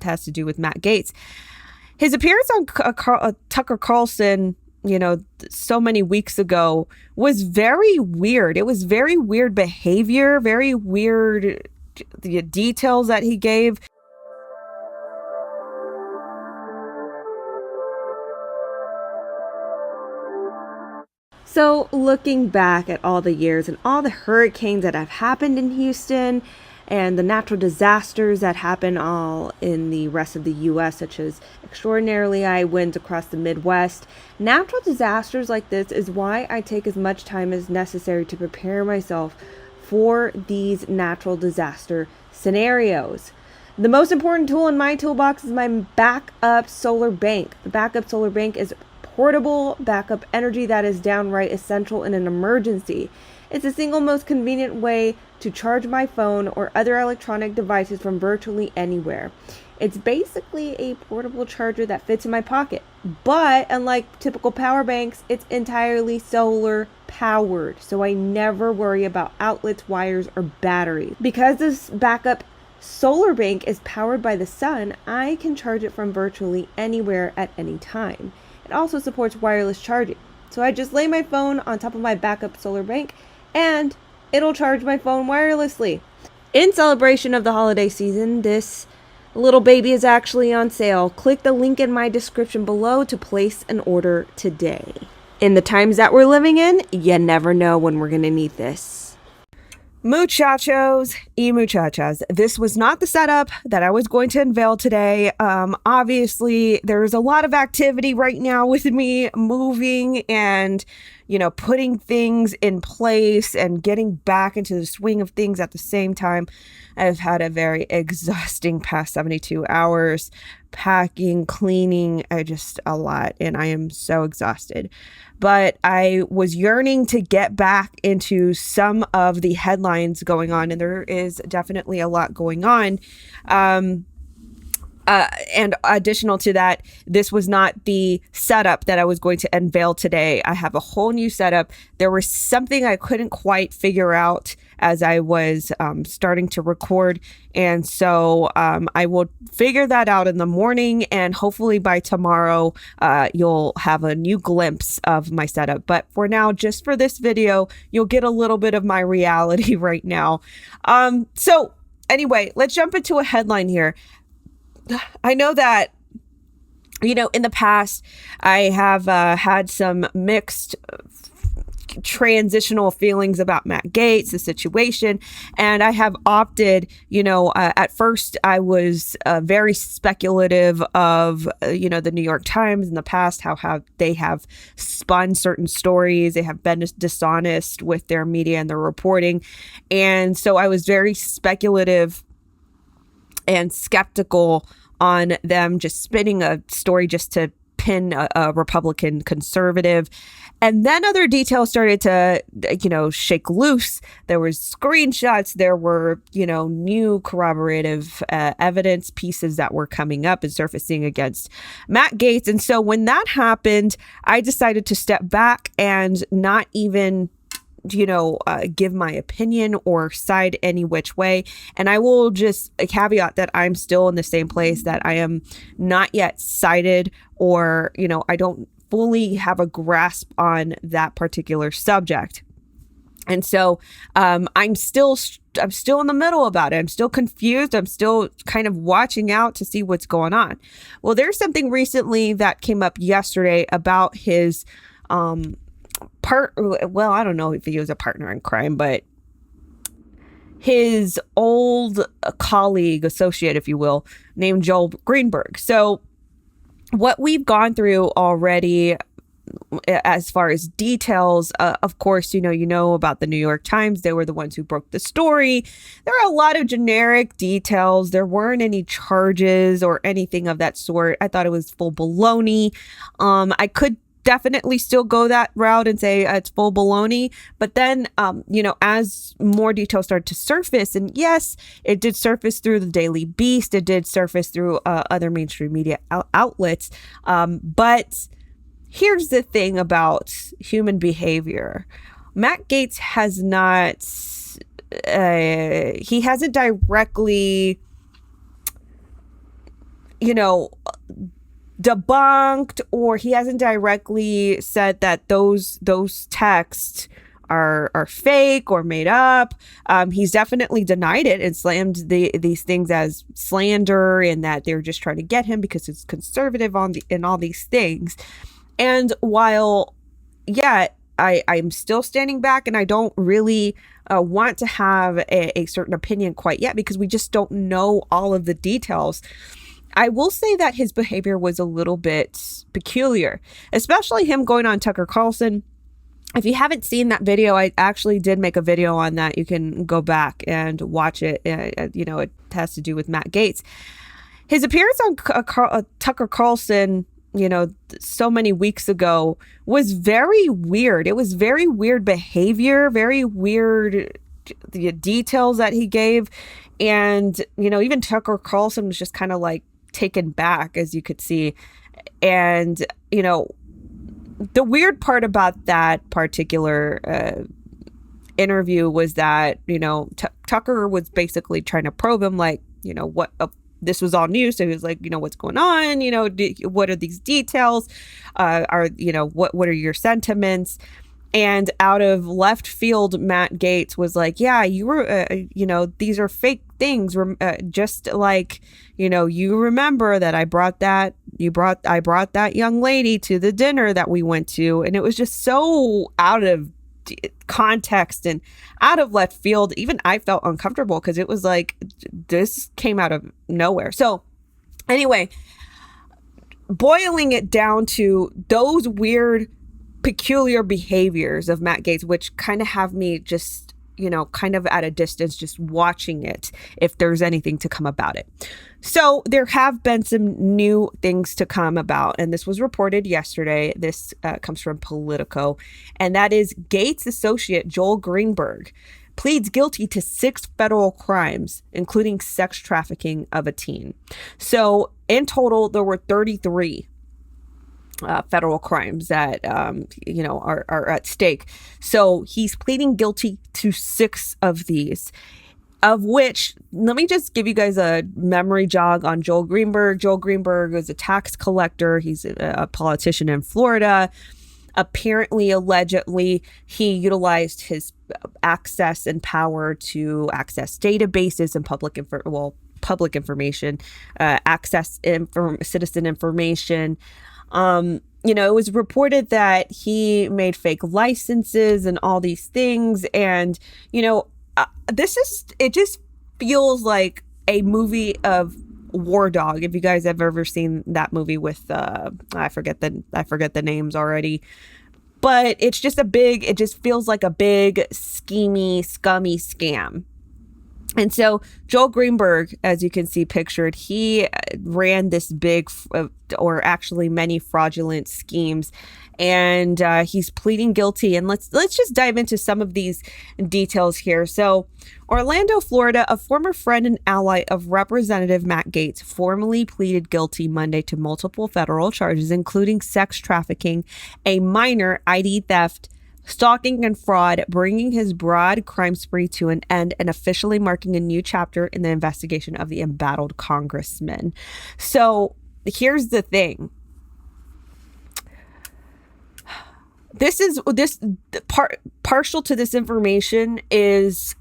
has to do with Matt Gaetz. His appearance on Tucker Carlson, so many weeks ago was very weird. It was very weird behavior, very weird the details that he gave. So looking back at all the years and all the hurricanes that have happened in Houston and the natural disasters that happen all in the rest of the U.S., such as extraordinarily high winds across the Midwest, natural disasters like this is why I take as much time as necessary to prepare myself for these natural disaster scenarios. The most important tool in my toolbox is my backup solar bank. The backup solar bank is portable backup energy that is downright essential in an emergency. It's the single most convenient way to charge my phone or other electronic devices from virtually anywhere. It's basically a portable charger that fits in my pocket, but unlike typical power banks, it's entirely solar powered, so I never worry about outlets, wires, or batteries. Because this backup solar bank is powered by the sun, I can charge it from virtually anywhere at any time. It also supports wireless charging, so I just lay my phone on top of my backup solar bank and it'll charge my phone wirelessly. In celebration of the holiday season, this little baby is actually on sale. Click the link in my description below to place an order today. In the times that we're living in, you never know when we're going to need this. Muchachos y muchachas, this was not the setup that I was going to unveil today. Obviously, there's a lot of activity right now with me moving and, putting things in place and getting back into the swing of things at the same time. I've had a very exhausting past 72 hours, packing, cleaning, a lot, and I am so exhausted. But I was yearning to get back into some of the headlines going on, and there is definitely a lot going on. And additional to that, this was not the setup that I was going to unveil today. I have a whole new setup. There was something I couldn't quite figure out as I was starting to record. And so I will figure that out in the morning, and hopefully by tomorrow, you'll have a new glimpse of my setup. But for now, just for this video, you'll get a little bit of my reality right now. So anyway, let's jump into a headline here. I know that, in the past, I have had some mixed transitional feelings about Matt Gaetz, the situation, and I have opted, at first I was very speculative of, the New York Times in the past, how they have spun certain stories, they have been dishonest with their media and their reporting, and so I was very speculative and skeptical on them just spinning a story just to pin a Republican conservative. And then other details started to, shake loose. There was screenshots. There were, new corroborative evidence pieces that were coming up and surfacing against Matt Gaetz. And so when that happened, I decided to step back and not even give my opinion or side any which way. And I will just caveat that I'm still in the same place, that I am not yet cited, or, I don't fully have a grasp on that particular subject. And so I'm still in the middle about it. I'm still confused. I'm still kind of watching out to see what's going on. Well, there's something recently that came up yesterday about his I don't know if he was a partner in crime, but his old colleague, associate, if you will, named Joel Greenberg. So what we've gone through already as far as details, of course, you know about the New York Times. They were the ones who broke the story. There are a lot of generic details. There weren't any charges or anything of that sort. I thought it was full baloney. I could definitely still go that route and say it's full baloney. But then, as more details started to surface, and yes, it did surface through the Daily Beast. It did surface through other mainstream media outlets. But here's the thing about human behavior. Matt Gaetz has not, he hasn't directly you know, debunked, or he hasn't directly said that those texts are fake or made up. He's definitely denied it and slammed these things as slander, and that they're just trying to get him because he's conservative in all these things. And while, yeah, I'm still standing back, and I don't really want to have a certain opinion quite yet because we just don't know all of the details. I will say that his behavior was a little bit peculiar, especially him going on Tucker Carlson. If you haven't seen that video, I actually did make a video on that. You can go back and watch it. It has to do with Matt Gaetz. His appearance on Tucker Carlson, so many weeks ago, was very weird. It was very weird behavior, very weird the details that he gave. And, even Tucker Carlson was just kind of like taken back, as you could see. And, the weird part about that particular interview was that, Tucker was basically trying to probe him, like, what this was all new. So he was like, what's going on? What are these details? What are your sentiments? And out of left field, Matt Gaetz was like, yeah, you were, these are fake things. Just like, you remember that I brought that young lady to the dinner that we went to. And it was just so out of context and out of left field. Even I felt uncomfortable because it was like, this came out of nowhere. So anyway, boiling it down to those weird, peculiar behaviors of Matt Gaetz, which kind of have me just, kind of at a distance, just watching it, if there's anything to come about it. So there have been some new things to come about, and this was reported yesterday. This comes from Politico, and that is Gaetz associate Joel Greenberg pleads guilty to 6 federal crimes, including sex trafficking of a teen. So in total, there were 33 federal crimes that, are at stake. So he's pleading guilty to 6 of these, of which, let me just give you guys a memory jog on Joel Greenberg. Joel Greenberg is a tax collector. He's a politician in Florida. Apparently, allegedly, he utilized his access and power to access databases and public information, access citizen information. It was reported that he made fake licenses and all these things. And, it just feels like a movie of War Dog. If you guys have ever seen that movie with, I forget the names already, but it just feels like a big schemy, scummy scam. And so Joel Greenberg, as you can see pictured, he ran this big, or actually many fraudulent schemes, and he's pleading guilty. And let's just dive into some of these details here. So Orlando, Florida, a former friend and ally of Representative Matt Gaetz formally pleaded guilty Monday to multiple federal charges, including sex trafficking, a minor, ID theft, stalking and fraud, bringing his broad crime spree to an end, and officially marking a new chapter in the investigation of the embattled congressman. So here's the thing. Partial to this information is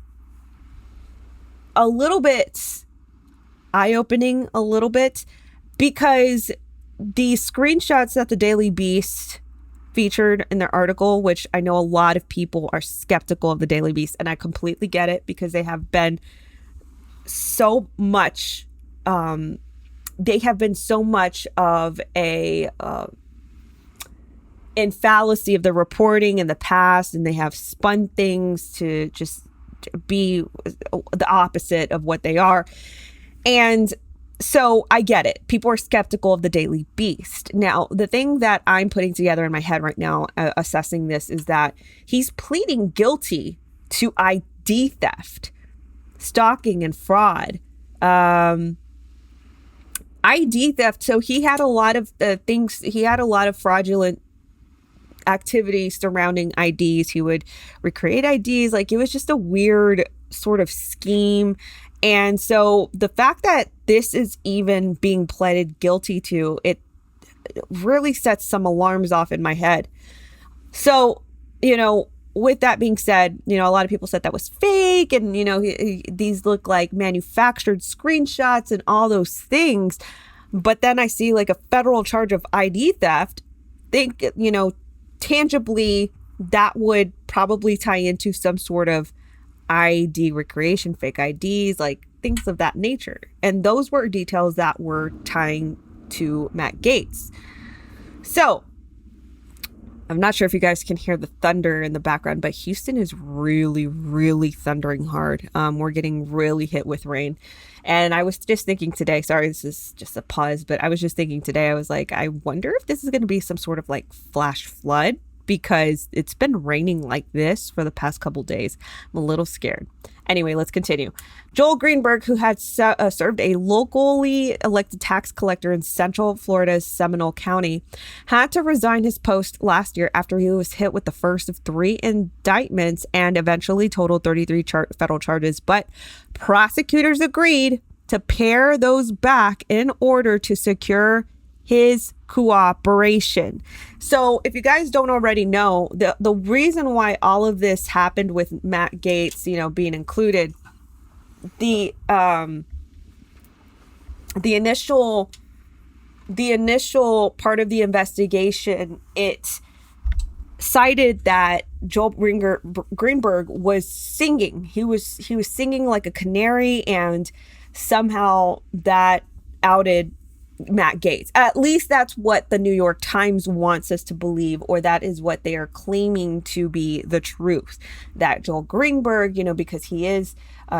a little bit eye-opening, a little bit, because the screenshots that the Daily Beast featured in their article, which I know a lot of people are skeptical of the Daily Beast, and I completely get it, because they have been so much of a in fallacy of the reporting in the past, and they have spun things to just be the opposite of what they are. And so I get it. People are skeptical of the Daily Beast. Now, the thing that I'm putting together in my head right now, assessing this, is that he's pleading guilty to ID theft, stalking, and fraud. ID theft. So he had a lot of things. He had a lot of fraudulent activities surrounding IDs. He would recreate IDs. Like, it was just a weird sort of scheme. And so the fact that this is even being pleaded guilty to, it really sets some alarms off in my head. So, with that being said, a lot of people said that was fake and, these look like manufactured screenshots and all those things. But then I see like a federal charge of ID theft. Think, tangibly that would probably tie into some sort of ID recreation, fake IDs, like things of that nature. And those were details that were tying to Matt Gaetz. So I'm not sure if you guys can hear the thunder in the background, but Houston is really, really thundering hard. We're getting really hit with rain. And I was just thinking today, sorry, this is just a pause, but I was just thinking today, I was like, I wonder if this is going to be some sort of like flash flood, because it's been raining like this for the past couple days. I'm a little scared. Anyway, let's continue. Joel Greenberg, who had served a locally elected tax collector in Central Florida's Seminole County, had to resign his post last year after he was hit with the first of 3 indictments and eventually totaled 33 federal charges. But prosecutors agreed to pare those back in order to secure his cooperation. So if you guys don't already know, the reason why all of this happened with Matt Gaetz, being included, the initial part of the investigation, it cited that Joel Greenberg was singing. He was singing like a canary, and somehow that outed Matt Gaetz. At least that's what the New York Times wants us to believe, or that is what they are claiming to be the truth. That Joel Greenberg, because he is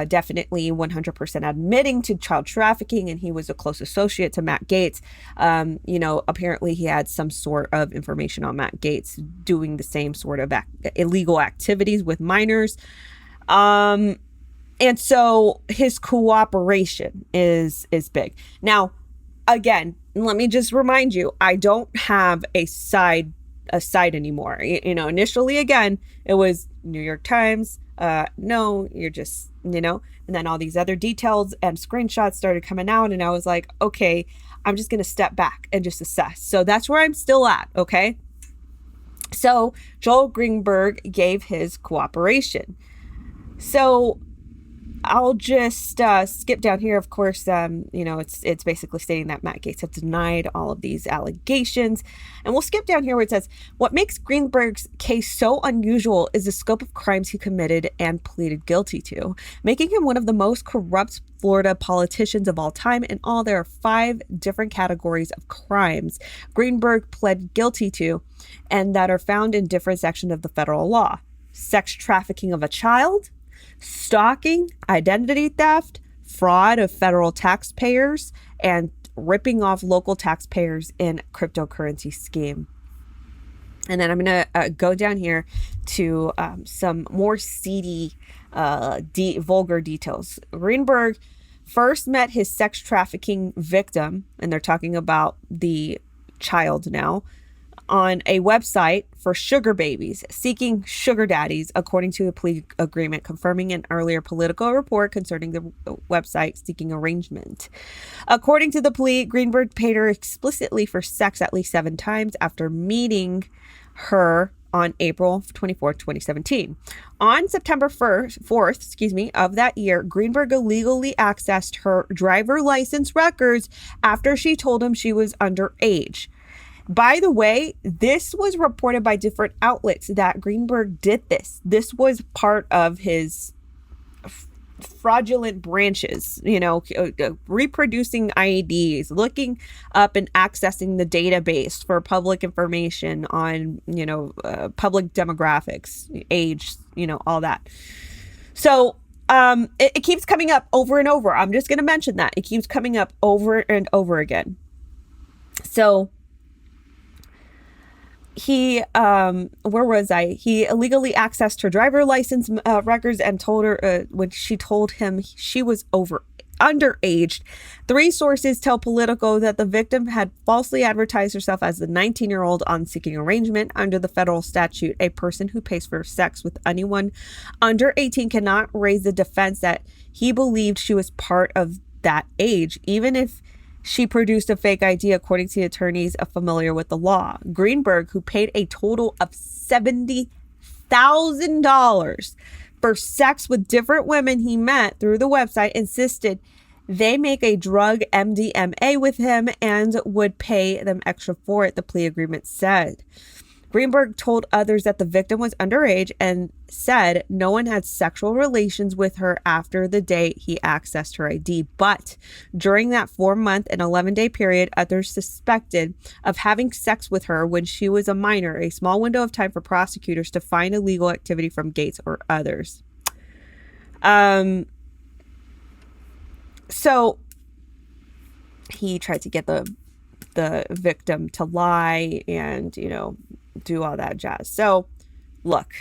definitely 100% admitting to child trafficking, and he was a close associate to Matt Gaetz. Apparently he had some sort of information on Matt Gaetz doing the same sort of illegal activities with minors. And so his cooperation is big. Now, again, let me just remind you, I don't have a side anymore. Initially, again, it was New York Times. No, you're just, and then all these other details and screenshots started coming out. And I was like, okay, I'm just going to step back and just assess. So that's where I'm still at. Okay. So Joel Greenberg gave his cooperation. So I'll just skip down here. Of course, it's basically stating that Matt Gaetz has denied all of these allegations. And we'll skip down here where it says, what makes Greenberg's case so unusual is the scope of crimes he committed and pleaded guilty to, making him one of the most corrupt Florida politicians of all time. In all, there are 5 different categories of crimes Greenberg pled guilty to, and that are found in different sections of the federal law: sex trafficking of a child, stalking, identity theft, fraud of federal taxpayers, and ripping off local taxpayers in cryptocurrency scheme. And then I'm going to go down here to some more seedy, vulgar details. Greenberg first met his sex trafficking victim, and they're talking about the child now, on a website for sugar babies, seeking sugar daddies, according to a plea agreement, confirming an earlier Politico report concerning the website seeking arrangement. According to the plea, Greenberg paid her explicitly for sex at least 7 times after meeting her on April 24, 2017. On September 4th, of that year, Greenberg illegally accessed her driver license records after she told him she was underage. By the way, this was reported by different outlets that Greenberg did this. This was part of his fraudulent branches, reproducing IEDs, looking up and accessing the database for public information on, public demographics, age, all that. So it keeps coming up over and over. I'm just going to mention that. It keeps coming up over and over again. So he, where was I? He illegally accessed her driver license records and told her when she told him she was over underaged. 3 sources tell Politico that the victim had falsely advertised herself as the 19-year-old on seeking arrangement. Under the federal statute, a person who pays for sex with anyone under 18 cannot raise the defense that he believed she was part of that age, even if she produced a fake ID, according to attorneys familiar with the law. Greenberg, who paid a total of $70,000 for sex with different women he met through the website, insisted they make a drug MDMA with him and would pay them extra for it, the plea agreement said. Greenberg told others that the victim was underage and said no one had sexual relations with her after the day he accessed her ID. But during that 4-month and 11-day period, others suspected of having sex with her when she was a minor, a small window of time for prosecutors to find illegal activity from Gaetz or others. So he tried to get the victim to lie and, do all that jazz. So look,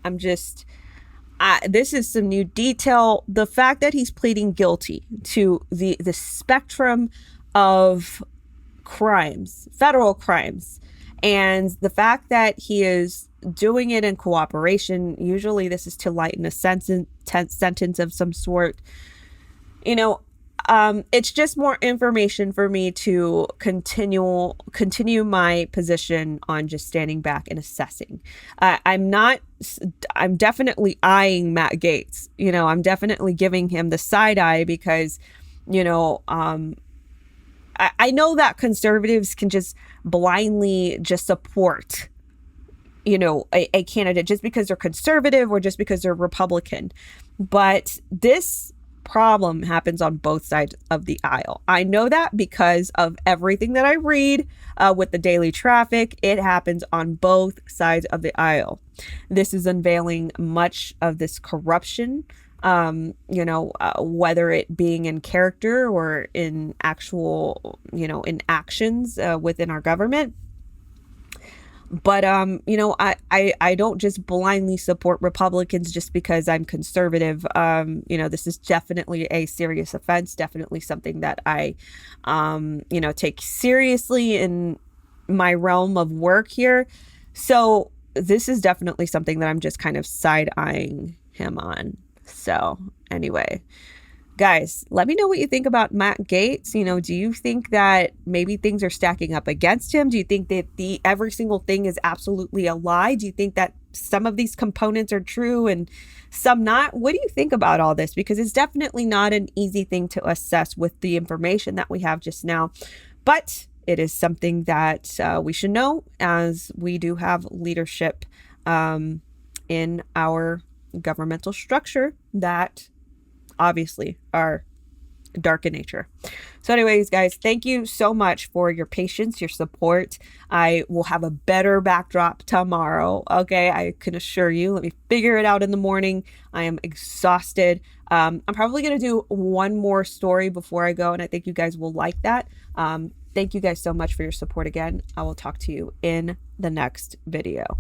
this is some new detail. The fact that he's pleading guilty to the spectrum of crimes, federal crimes, and the fact that he is doing it in cooperation, usually this is to lighten a sentence of some sort. It's just more information for me to continue my position on just standing back and assessing. I'm definitely eyeing Matt Gaetz. I'm definitely giving him the side eye because, I know that conservatives can just blindly just support, a candidate just because they're conservative or just because they're Republican. But this problem happens on both sides of the aisle. I know that because of everything that I read with the Daily TrafficK. It happens on both sides of the aisle. This is unveiling much of this corruption, whether it being in character or in actual, in actions within our government. But, I don't just blindly support Republicans just because I'm conservative. This is definitely a serious offense, definitely something that I, take seriously in my realm of work here. So this is definitely something that I'm just kind of side-eyeing him on. So anyway, guys, let me know what you think about Matt Gaetz. Do you think that maybe things are stacking up against him? Do you think that every single thing is absolutely a lie? Do you think that some of these components are true and some not? What do you think about all this? Because it's definitely not an easy thing to assess with the information that we have just now. But it is something that we should know, as we do have leadership in our governmental structure that obviously are dark in nature. So anyways, guys, thank you so much for your patience, your support. I will have a better backdrop tomorrow. Okay, I can assure you. Let me figure it out in the morning. I am exhausted. I'm probably going to do one more story before I go, and I think you guys will like that. Thank you guys so much for your support again. I will talk to you in the next video.